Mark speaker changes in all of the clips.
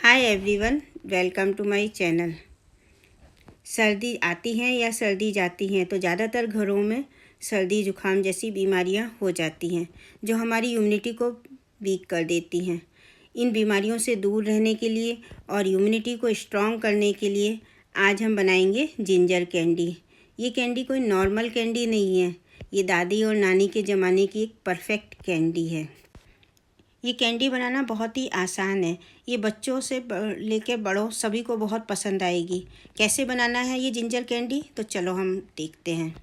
Speaker 1: Hi everyone, welcome to my channel. सर्दी आती हैं या सर्दी जाती हैं तो ज़्यादातर घरों में सर्दी जुकाम जैसी बीमारियां हो जाती हैं जो हमारी इम्यूनिटी को वीक कर देती हैं। इन बीमारियों से दूर रहने के लिए और इम्यूनिटी को स्ट्रॉन्ग करने के लिए आज हम बनाएंगे जिंजर कैंडी। ये कैंडी कोई नॉर्मल कैंडी नहीं है, ये दादी और नानी के ज़माने की एक परफेक्ट कैंडी है। ये कैंडी बनाना बहुत ही आसान है। ये बच्चों से लेकर बड़ों सभी को बहुत पसंद आएगी। कैसे बनाना है ये जिंजर कैंडी, तो चलो हम देखते हैं।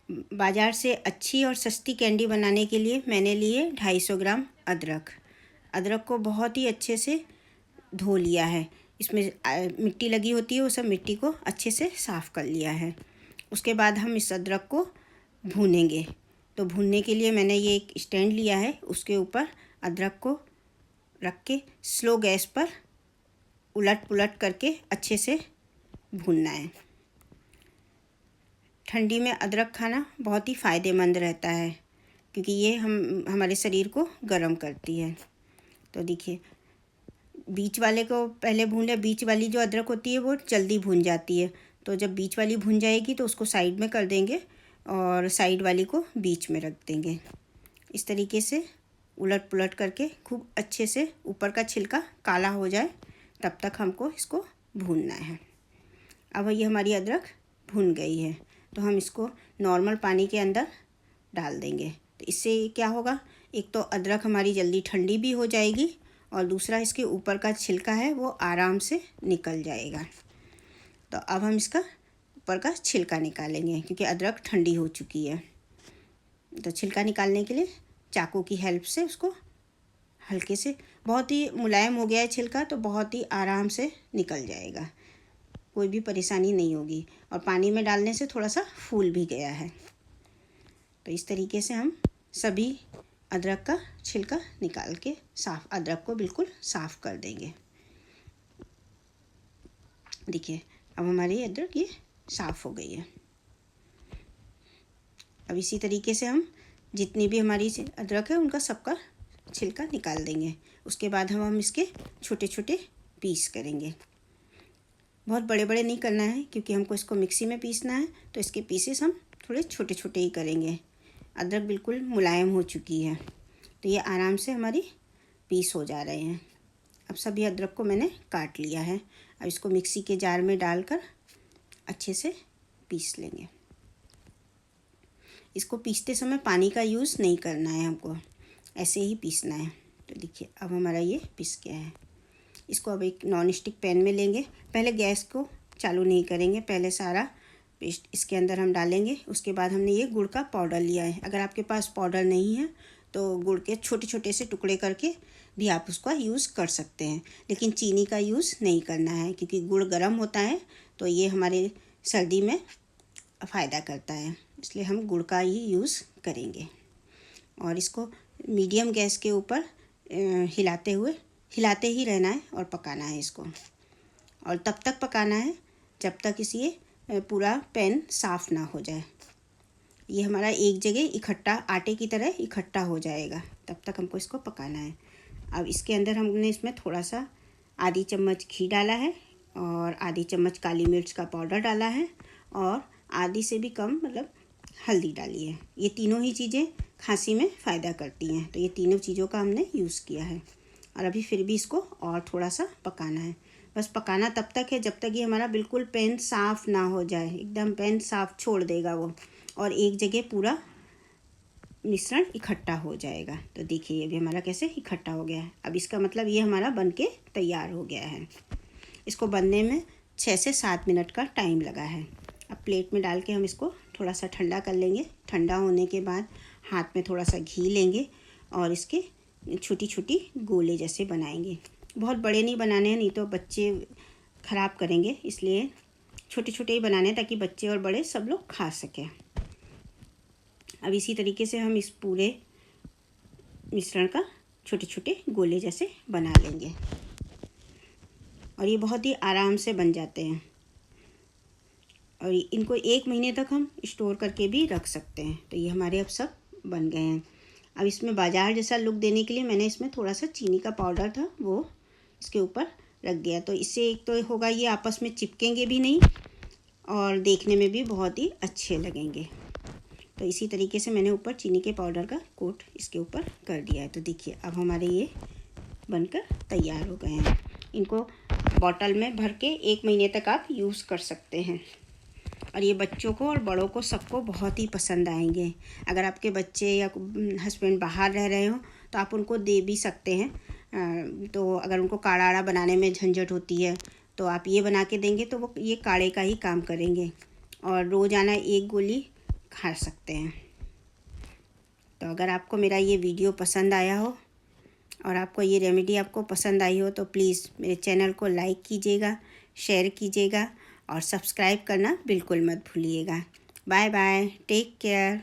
Speaker 1: बाज़ार से अच्छी और सस्ती कैंडी बनाने के लिए मैंने लिए 250 ग्राम अदरक को बहुत ही अच्छे से धो लिया है। इसमें मिट्टी लगी होती है, वो सब मिट्टी को अच्छे से साफ़ कर लिया है। उसके बाद हम इस अदरक को भूनेंगे। तो भूनने के लिए मैंने ये एक स्टैंड लिया है, उसके ऊपर अदरक को रख के स्लो गैस पर उलट पुलट करके अच्छे से भूनना है। ठंडी में अदरक खाना बहुत ही फ़ायदेमंद रहता है क्योंकि ये हमारे शरीर को गर्म करती है। तो देखिए, बीच वाले को पहले भून ले। बीच वाली जो अदरक होती है वो जल्दी भून जाती है, तो जब बीच वाली भून जाएगी तो उसको साइड में कर देंगे और साइड वाली को बीच में रख देंगे। इस तरीके से उलट पुलट करके खूब अच्छे से ऊपर का छिलका काला हो जाए तब तक हमको इसको भूनना है। अब ये हमारी अदरक भून गई है तो हम इसको नॉर्मल पानी के अंदर डाल देंगे। तो इससे क्या होगा, एक तो अदरक हमारी जल्दी ठंडी भी हो जाएगी और दूसरा इसके ऊपर का छिलका है वो आराम से निकल जाएगा। तो अब हम इसका ऊपर का छिलका निकालेंगे क्योंकि अदरक ठंडी हो चुकी है। तो छिलका निकालने के लिए चाकू की हेल्प से उसको हल्के से, बहुत ही मुलायम हो गया है छिलका तो बहुत ही आराम से निकल जाएगा, कोई भी परेशानी नहीं होगी। और पानी में डालने से थोड़ा सा फूल भी गया है। तो इस तरीके से हम सभी अदरक का छिलका निकाल के अदरक को बिल्कुल साफ़ कर देंगे। देखिए, अब हमारी अदरक ये साफ़ हो गई है। अब इसी तरीके से हम जितनी भी हमारी अदरक है उनका सबका छिलका निकाल देंगे। उसके बाद हम इसके छोटे छोटे पीस करेंगे। बहुत बड़े बड़े नहीं करना है क्योंकि हमको इसको मिक्सी में पीसना है, तो इसके पीसेस हम थोड़े छोटे छोटे ही करेंगे। अदरक बिल्कुल मुलायम हो चुकी है तो ये आराम से हमारी पीस हो जा रहे हैं। अब सभी अदरक को मैंने काट लिया है। अब इसको मिक्सी के जार में डालकर अच्छे से पीस लेंगे। इसको पीसते समय पानी का यूज़ नहीं करना है, हमको ऐसे ही पीसना है। तो देखिए, अब हमारा ये पीस गया है। इसको अब एक नॉन स्टिक पैन में लेंगे। पहले गैस को चालू नहीं करेंगे, पहले सारा पेस्ट इसके अंदर हम डालेंगे। उसके बाद हमने ये गुड़ का पाउडर लिया है। अगर आपके पास पाउडर नहीं है तो गुड़ के छोटे छोटे से टुकड़े करके भी आप उसका यूज़ कर सकते हैं, लेकिन चीनी का यूज़ नहीं करना है क्योंकि गुड़ गर्म होता है तो ये हमारे सर्दी में फ़ायदा करता है, इसलिए हम गुड़ का ही यूज़ करेंगे। और इसको मीडियम गैस के ऊपर हिलाते ही रहना है और पकाना है इसको। और तब तक पकाना है जब तक ये पूरा पैन साफ़ ना हो जाए। ये हमारा एक जगह इकट्ठा आटे की तरह इकट्ठा हो जाएगा, तब तक हमको इसको पकाना है। अब इसके अंदर हमने इसमें थोड़ा सा आधी चम्मच घी डाला है और आधी चम्मच काली मिर्च का पाउडर डाला है और आधी से भी कम मतलब हल्दी डाली है। ये तीनों ही चीज़ें खांसी में फ़ायदा करती हैं, तो ये तीनों चीज़ों का हमने यूज़ किया है। और अभी फिर भी इसको और थोड़ा सा पकाना है। बस पकाना तब तक है जब तक ये हमारा बिल्कुल पैन साफ़ ना हो जाए। एकदम पैन साफ़ छोड़ देगा वो और एक जगह पूरा मिश्रण इकट्ठा हो जाएगा। तो देखिए, ये भी हमारा कैसे इकट्ठा हो गया है। अब इसका मतलब ये हमारा बनके तैयार हो गया है। इसको बनने में 6 से 7 मिनट का टाइम लगा है। अब प्लेट में डाल के हम इसको थोड़ा सा ठंडा कर लेंगे। ठंडा होने के बाद हाथ में थोड़ा सा घी लेंगे और इसके छोटी छोटी गोले जैसे बनाएंगे। बहुत बड़े नहीं बनाने हैं, नहीं तो बच्चे ख़राब करेंगे, इसलिए छोटे छोटे ही बनाने हैं ताकि बच्चे और बड़े सब लोग खा सकें। अब इसी तरीके से हम इस पूरे मिश्रण का छोटे छोटे गोले जैसे बना लेंगे और ये बहुत ही आराम से बन जाते हैं और इनको 1 महीने तक हम स्टोर करके भी रख सकते हैं। तो ये हमारे अब सब बन गए हैं। अब इसमें बाजार जैसा लुक देने के लिए मैंने इसमें थोड़ा सा चीनी का पाउडर था वो इसके ऊपर रख दिया। तो इससे एक तो होगा ये आपस में चिपकेंगे भी नहीं और देखने में भी बहुत ही अच्छे लगेंगे। तो इसी तरीके से मैंने ऊपर चीनी के पाउडर का कोट इसके ऊपर कर दिया है। तो देखिए अब हमारे ये बनकर तैयार हो गए हैं। इनको बॉटल में भर के 1 महीने तक आप यूज़ कर सकते हैं और ये बच्चों को और बड़ों को सबको बहुत ही पसंद आएंगे। अगर आपके बच्चे या हस्बैंड बाहर रह रहे हो तो आप उनको दे भी सकते हैं। तो अगर उनको काढ़ा आड़ा बनाने में झंझट होती है तो आप ये बना के देंगे तो वो ये काढ़े का ही काम करेंगे और रोज़ाना 1 गोली खा सकते हैं। तो अगर आपको मेरा ये वीडियो पसंद आया हो और आपको ये रेमेडी आपको पसंद आई हो तो प्लीज़ मेरे चैनल को लाइक कीजिएगा, शेयर कीजिएगा और सब्सक्राइब करना बिल्कुल मत भूलिएगा। Bye bye, take care.